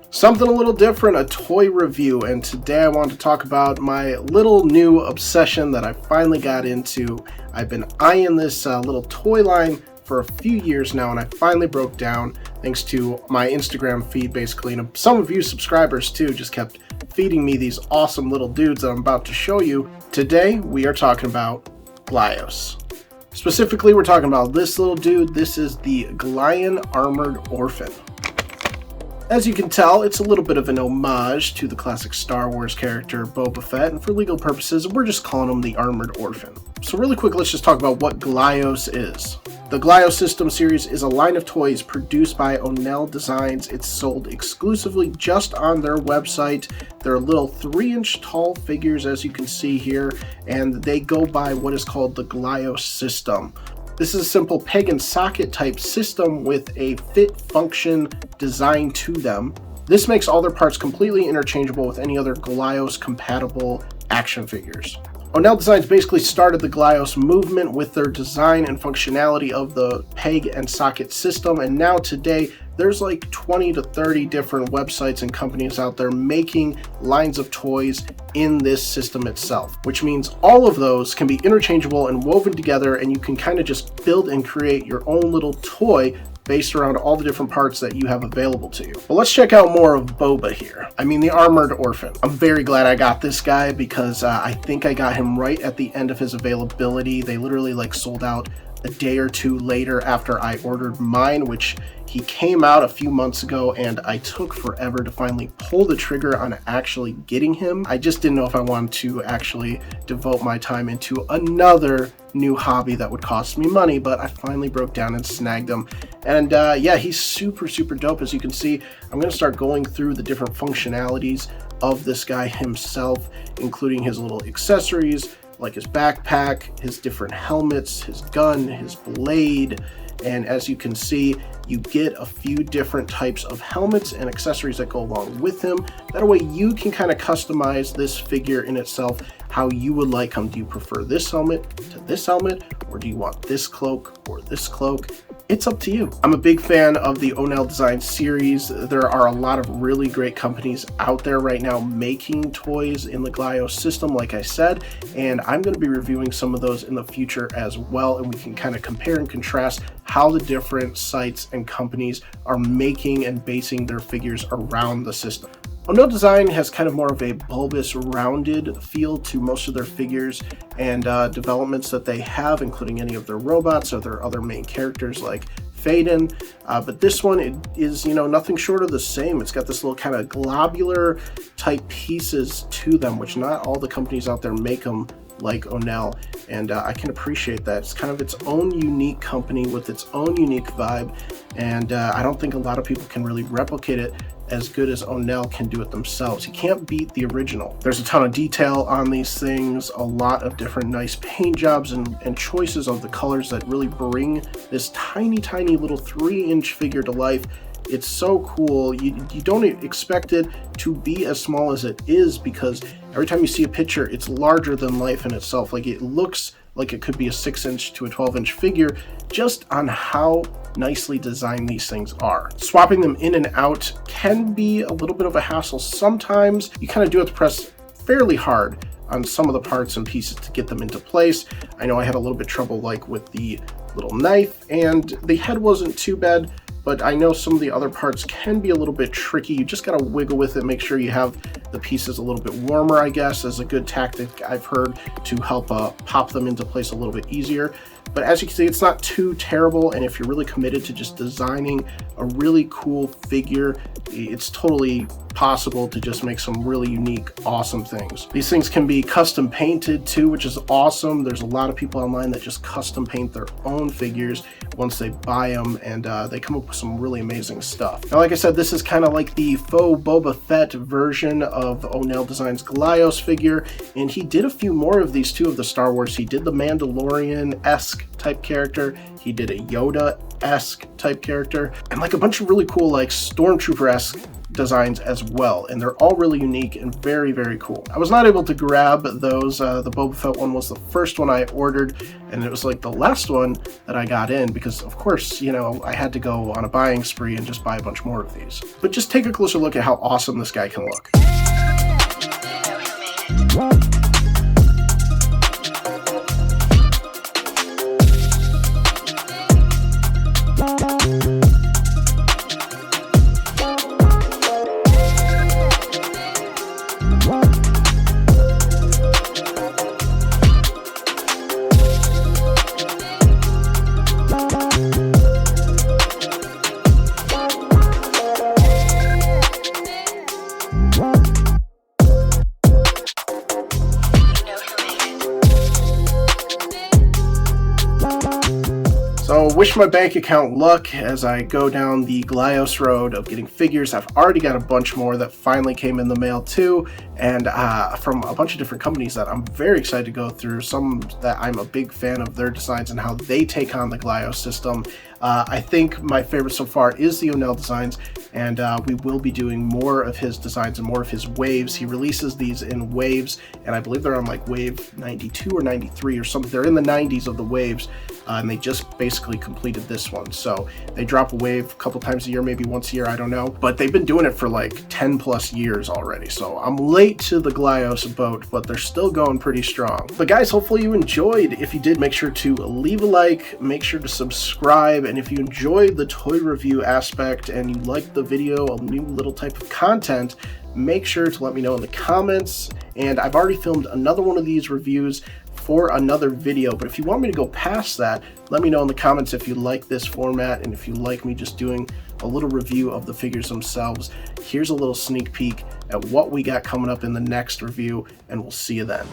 Something a little different, a toy review, and today I want to talk about my little new obsession that I finally got into. I've been eyeing this little toy line for a few years now, and I finally broke down thanks to my Instagram feed basically, and some of you subscribers too just kept feeding me these awesome little dudes that I'm about to show you. Today we are talking about Glyos. Specifically, we're talking about this little dude. This is the Glyon Armored Orphan. As you can tell, it's a little bit of an homage to the classic Star Wars character Boba Fett, and for legal purposes, we're just calling him the Armored Orphan. So really quick, let's just talk about what Glyos is. The Glyos System series is a line of toys produced by Onell Designs. It's sold exclusively just on their website. They're little 3-inch tall figures, as you can see here, and they go by what is called the Glyos System. This is a simple peg and socket type system with a fit function design to them. This makes all their parts completely interchangeable with any other Glyos compatible action figures. Onell Designs basically started the Glyos movement with their design and functionality of the peg and socket system, and now today there's like 20 to 30 different websites and companies out there making lines of toys in this system itself, which means all of those can be interchangeable and woven together, and you can kind of just build and create your own little toy based around all the different parts that you have available to you. But let's check out more of Boba here. I mean, the Armored Orphan. I'm very glad I got this guy because I think I got him right at the end of his availability. They literally sold out a day or two later after I ordered mine, which he came out a few months ago, and I took forever to finally pull the trigger on actually getting him. I just didn't know if I wanted to actually devote my time into another new hobby that would cost me money, but I finally broke down and snagged him. And yeah, he's super dope. As you can see, I'm going to start going through the different functionalities of this guy himself, including his little accessories, like his backpack, his different helmets, his gun, his blade. And as you can see, you get a few different types of helmets and accessories that go along with him. That way you can kind of customize this figure in itself how you would like him. Do you prefer this helmet to this helmet, or do you want this cloak or this cloak? It's up to you. I'm a big fan of the Onell Design series. There are a lot of really great companies out there right now making toys in the Glyos system, like I said, and I'm going to be reviewing some of those in the future as well, and we can kind of compare and contrast how the different sites and companies are making and basing their figures around the system. Onell Design has kind of more of a bulbous, rounded feel to most of their figures and developments that they have, including any of their robots or their other main characters like Faden. But this one is, nothing short of the same. It's got this little kind of globular type pieces to them, which not all the companies out there make them like Onell, and I can appreciate that. It's kind of its own unique company with its own unique vibe, and I don't think a lot of people can really replicate it as good as Onell can do it themselves. You can't beat the original. There's a ton of detail on these things, a lot of different nice paint jobs and choices of the colors that really bring this tiny little 3-inch figure to life. It's so cool. You don't expect it to be as small as it is, because every time you see a picture, it's larger than life in itself. It looks like it could be a 6-inch to a 12-inch figure just on how nicely designed these things are. Swapping them in and out can be a little bit of a hassle sometimes. You kind of do have to press fairly hard on some of the parts and pieces to get them into place. I know I had a little bit trouble with the little knife, and the head wasn't too bad, but I know some of the other parts can be a little bit tricky. You just gotta wiggle with it, make sure you have the pieces a little bit warmer, I guess, is a good tactic I've heard to help pop them into place a little bit easier. But as you can see, it's not too terrible, and if you're really committed to just designing a really cool figure, it's totally possible to just make some really unique, awesome things. These things can be custom painted too, which is awesome. There's a lot of people online that just custom paint their own figures once they buy them, and they come up with some really amazing stuff. Now, like I said, this is kind of like the faux Boba Fett version of Onell Design's Glyos figure, and he did a few more of these too of the Star Wars. He did the Mandalorian-esque type character, he did a Yoda-esque type character, and a bunch of really cool Stormtrooper-esque designs as well, and they're all really unique and very, very cool. I was not able to grab those. The Boba Fett one was the first one I ordered, and it was like the last one that I got in because, of course, you know, I had to go on a buying spree and just buy a bunch more of these. But just take a closer look at how awesome this guy can look. So wish my bank account luck as I go down the Glyos road of getting figures. I've already got a bunch more that finally came in the mail too, and from a bunch of different companies that I'm very excited to go through. Some that I'm a big fan of their designs and how they take on the Glyos system. I think my favorite so far is the Onell designs, and we will be doing more of his designs and more of his waves. He releases these in waves, and I believe they're on like wave 92 or 93 or something. They're in the 90s of the waves, and they just basically completed this one. So they drop a wave a couple times a year, maybe once a year, I don't know. But they've been doing it for like 10 plus years already. So I'm late to the Glyos boat, but they're still going pretty strong. But guys, hopefully you enjoyed. If you did, make sure to leave a like, make sure to subscribe. And if you enjoyed the toy review aspect and you liked the video, a new little type of content, make sure to let me know in the comments. And I've already filmed another one of these reviews for another video, but if you want me to go past that, let me know in the comments if you like this format and if you like me just doing a little review of the figures themselves. Here's a little sneak peek at what we got coming up in the next review, and we'll see you then.